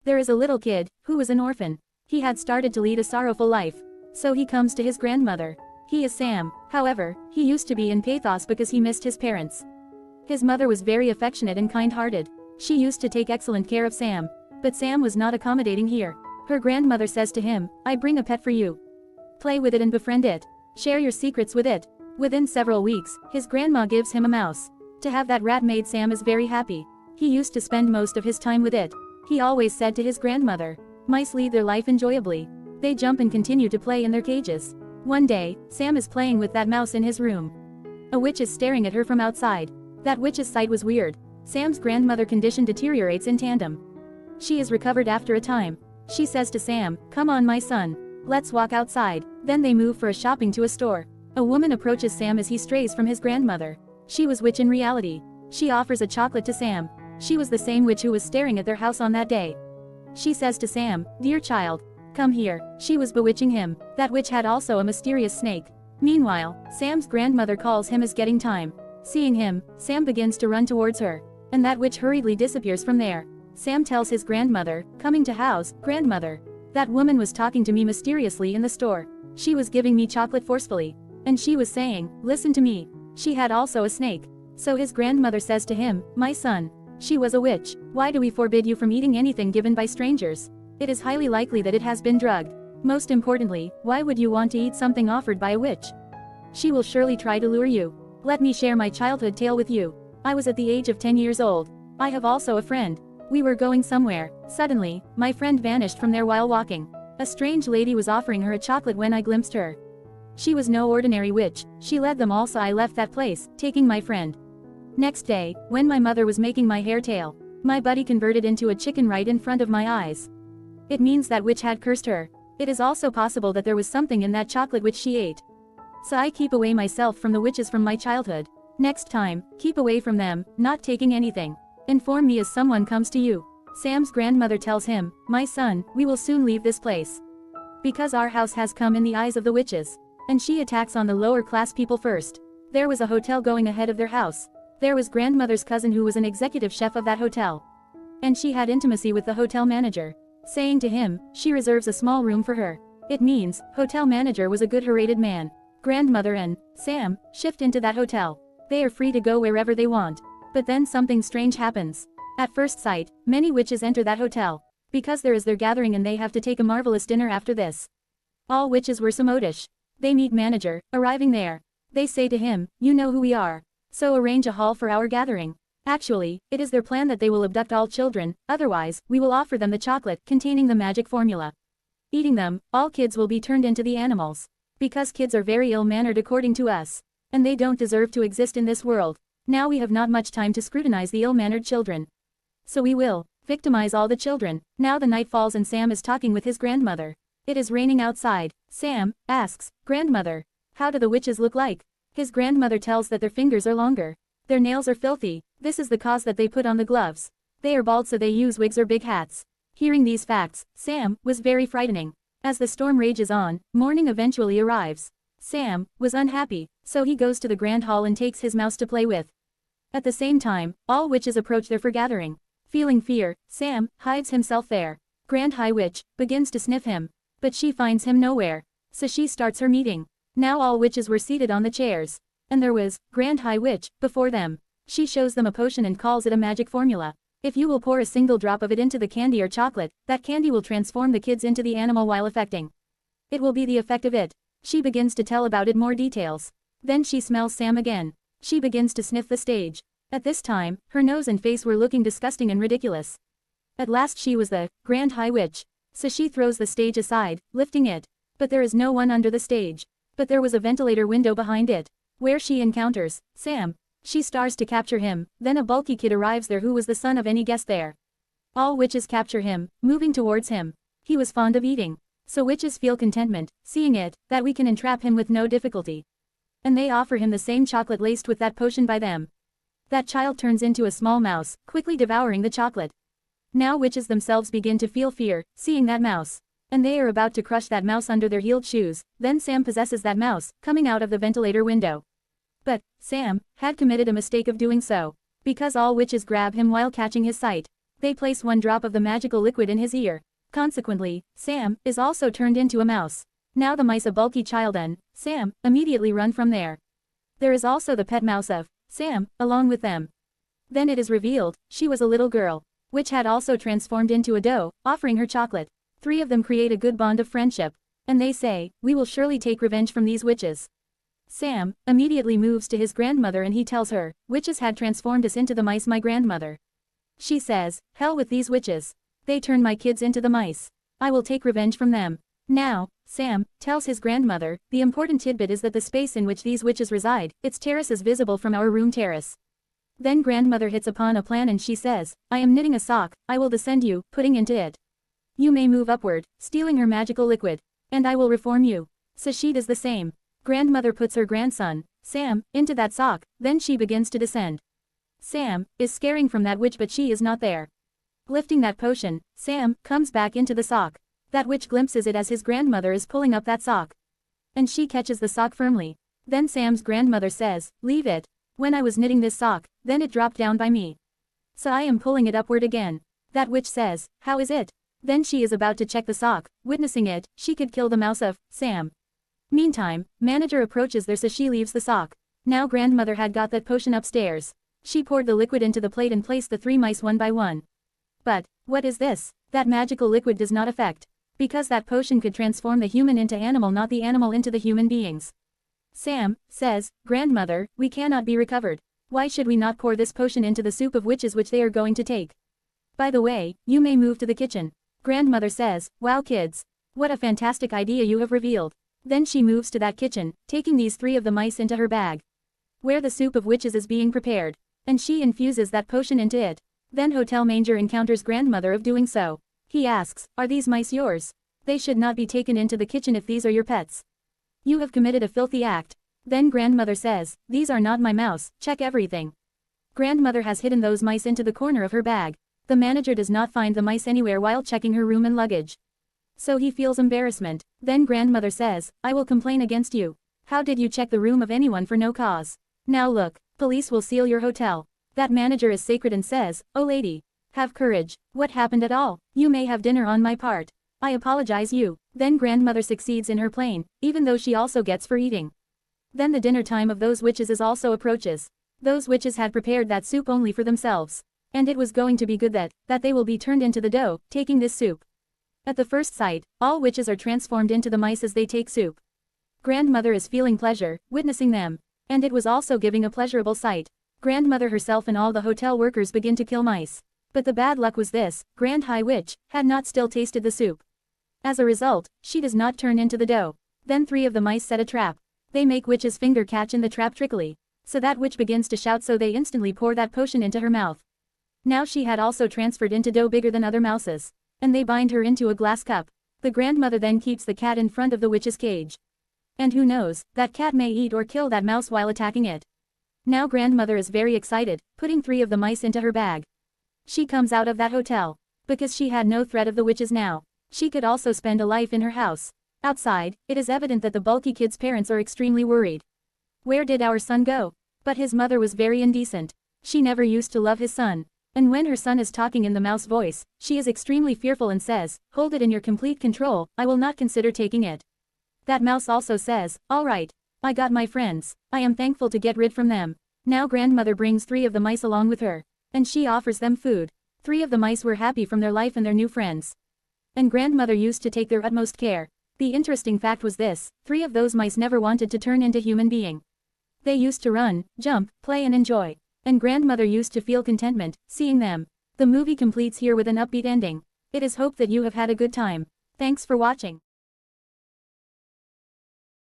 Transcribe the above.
There is a little kid, who was an orphan. He had started to lead a sorrowful life. So he comes to his grandmother. He is Sam, however, he used to be in pathos because he missed his parents. His mother was very affectionate and kind-hearted. She used to take excellent care of Sam. But Sam was not accommodating here. Her grandmother says to him, I bring a pet for you. Play with it and befriend it. Share your secrets with it. Within several weeks, his grandma gives him a mouse. To have that rat made Sam is very happy. He used to spend most of his time with it. He always said to his grandmother, mice lead their life enjoyably. They jump and continue to play in their cages. One day, Sam is playing with that mouse in his room. A witch is staring at her from outside. That witch's sight was weird. Sam's grandmother condition deteriorates in tandem. She is recovered after a time. She says to Sam, come on my son. Let's walk outside. Then they move for a shopping to a store. A woman approaches Sam as he strays from his grandmother. She was witch in reality. She offers a chocolate to Sam. She was the same witch who was staring at their house on that day. She says to Sam, dear child, come here. She was bewitching him. That witch had also a mysterious snake. Meanwhile, Sam's grandmother calls him as getting time. Seeing him, Sam begins to run towards her. And that witch hurriedly disappears from there. Sam tells his grandmother, coming to house, grandmother. That woman was talking to me mysteriously in the store. She was giving me chocolate forcefully. And she was saying, listen to me. She had also a snake. So his grandmother says to him, my son. She was a witch. Why do we forbid you from eating anything given by strangers? It is highly likely that it has been drugged. Most importantly, why would you want to eat something offered by a witch? She will surely try to lure you. Let me share my childhood tale with you. I was at the age of 10 years old. I have also a friend. We were going somewhere. Suddenly, my friend vanished from there while walking. A strange lady was offering her a chocolate when I glimpsed her. She was no ordinary witch. She led them all, so I left that place, taking my friend. Next day, when my mother was making my hair tail, my buddy converted into a chicken right in front of my eyes. It means that witch had cursed her. It is also possible that there was something in that chocolate which she ate. So I keep away myself from the witches from my childhood. Next time, keep away from them, not taking anything. Inform me as someone comes to you. Sam's grandmother tells him, my son, we will soon leave this place. Because our house has come in the eyes of the witches. And she attacks on the lower class people first. There was a hotel going ahead of their house. There was grandmother's cousin who was an executive chef of that hotel. And she had intimacy with the hotel manager. Saying to him, she reserves a small room for her. It means, hotel manager was a good rated man. Grandmother and Sam shift into that hotel. They are free to go wherever they want. But then something strange happens. At first sight, many witches enter that hotel. Because there is their gathering and they have to take a marvelous dinner after this. All witches were Samodish. They meet manager, arriving there. They say to him, you know who we are. So arrange a hall for our gathering. Actually, it is their plan that they will abduct all children, otherwise, we will offer them the chocolate containing the magic formula. Eating them, all kids will be turned into the animals. Because kids are very ill-mannered according to us. And they don't deserve to exist in this world. Now we have not much time to scrutinize the ill-mannered children. So we will victimize all the children. Now the night falls and Sam is talking with his grandmother. It is raining outside. Sam asks, grandmother, how do the witches look like? His grandmother tells that their fingers are longer. Their nails are filthy. This is the cause that they put on the gloves. They are bald, so they use wigs or big hats. Hearing these facts, Sam was very frightening. As the storm rages on, morning eventually arrives. Sam was unhappy, so he goes to the grand hall and takes his mouse to play with. At the same time, all witches approach their foregathering. Feeling fear, Sam hides himself there. Grand High Witch begins to sniff him. But she finds him nowhere. So she starts her meeting. Now all witches were seated on the chairs. And there was Grand High Witch before them. She shows them a potion and calls it a magic formula. If you will pour a single drop of it into the candy or chocolate, that candy will transform the kids into the animal while affecting. It will be the effect of it. She begins to tell about it more details. Then she smells Sam again. She begins to sniff the stage. At this time, her nose and face were looking disgusting and ridiculous. At last she was the Grand High Witch. So she throws the stage aside, lifting it. But there is no one under the stage. But there was a ventilator window behind it, where she encounters Sam. She starts to capture him, then a bulky kid arrives there who was the son of any guest there. All witches capture him, moving towards him. He was fond of eating. So witches feel contentment, seeing it, that we can entrap him with no difficulty. And they offer him the same chocolate laced with that potion by them. That child turns into a small mouse, quickly devouring the chocolate. Now witches themselves begin to feel fear, seeing that mouse. And they are about to crush that mouse under their heeled shoes. Then Sam possesses that mouse, coming out of the ventilator window. But Sam had committed a mistake of doing so. Because all witches grab him while catching his sight. They place one drop of the magical liquid in his ear. Consequently, Sam is also turned into a mouse. Now the mice, a bulky child and Sam, immediately run from there. There is also the pet mouse of Sam, along with them. Then it is revealed, she was a little girl, which had also transformed into a doe, offering her chocolate. Three of them create a good bond of friendship. And they say, we will surely take revenge from these witches. Sam immediately moves to his grandmother and he tells her, witches had transformed us into the mice, my grandmother. She says, hell with these witches. They turned my kids into the mice. I will take revenge from them. Now, Sam tells his grandmother, the important tidbit is that the space in which these witches reside, its terrace is visible from our room terrace. Then grandmother hits upon a plan and she says, I am knitting a sock, I will descend you, putting into it. You may move upward, stealing her magical liquid. And I will reform you. So she does the same. Grandmother puts her grandson, Sam, into that sock, then she begins to descend. Sam is scaring from that witch but she is not there. Lifting that potion, Sam comes back into the sock. That witch glimpses it as his grandmother is pulling up that sock. And she catches the sock firmly. Then Sam's grandmother says, leave it. When I was knitting this sock, then it dropped down by me. So I am pulling it upward again. That witch says, how is it? Then she is about to check the sock. Witnessing it, she could kill the mouse of Sam. Meantime, manager approaches there so she leaves the sock. Now grandmother had got that potion upstairs. She poured the liquid into the plate and placed the three mice one by one. But, what is this? That magical liquid does not affect. Because that potion could transform the human into animal, not the animal into the human beings. Sam says, grandmother, we cannot be recovered. Why should we not pour this potion into the soup of witches which they are going to take? By the way, you may move to the kitchen. Grandmother says, wow kids. What a fantastic idea you have revealed. Then she moves to that kitchen, taking these three of the mice into her bag. Where the soup of witches is being prepared. And she infuses that potion into it. Then Hotel Manger encounters grandmother of doing so. He asks, are these mice yours? They should not be taken into the kitchen if these are your pets. You have committed a filthy act. Then grandmother says, these are not my mouse, check everything. Grandmother has hidden those mice into the corner of her bag. The manager does not find the mice anywhere while checking her room and luggage. So he feels embarrassment. Then grandmother says, I will complain against you. How did you check the room of anyone for no cause? Now look, police will seal your hotel. That manager is sacred and says, oh lady, have courage. What happened at all? You may have dinner on my part. I apologize you. Then grandmother succeeds in her plan, even though she also gets for eating. Then the dinner time of those witches is also approaches. Those witches had prepared that soup only for themselves. And it was going to be good that they will be turned into the dough, taking this soup. At the first sight, all witches are transformed into the mice as they take soup. Grandmother is feeling pleasure, witnessing them. And it was also giving a pleasurable sight. Grandmother herself and all the hotel workers begin to kill mice. But the bad luck was this, Grand High Witch had not still tasted the soup. As a result, she does not turn into the dough. Then three of the mice set a trap. They make witch's finger catch in the trap trickily. So that witch begins to shout, so they instantly pour that potion into her mouth. Now she had also transferred into dough bigger than other mouses. And they bind her into a glass cup. The grandmother then keeps the cat in front of the witch's cage. And who knows, that cat may eat or kill that mouse while attacking it. Now grandmother is very excited, putting three of the mice into her bag. She comes out of that hotel. Because she had no threat of the witches now. She could also spend a life in her house. Outside, it is evident that the bulky kid's parents are extremely worried. Where did our son go? But his mother was very indecent. She never used to love his son. And when her son is talking in the mouse voice, she is extremely fearful and says, hold it in your complete control, I will not consider taking it. That mouse also says, alright. I got my friends. I am thankful to get rid from them. Now grandmother brings three of the mice along with her. And she offers them food. Three of the mice were happy from their life and their new friends. And grandmother used to take their utmost care. The interesting fact was this, three of those mice never wanted to turn into human being. They used to run, jump, play and enjoy. And grandmother used to feel contentment, seeing them. The movie completes here with an upbeat ending. It is hoped that you have had a good time. Thanks for watching.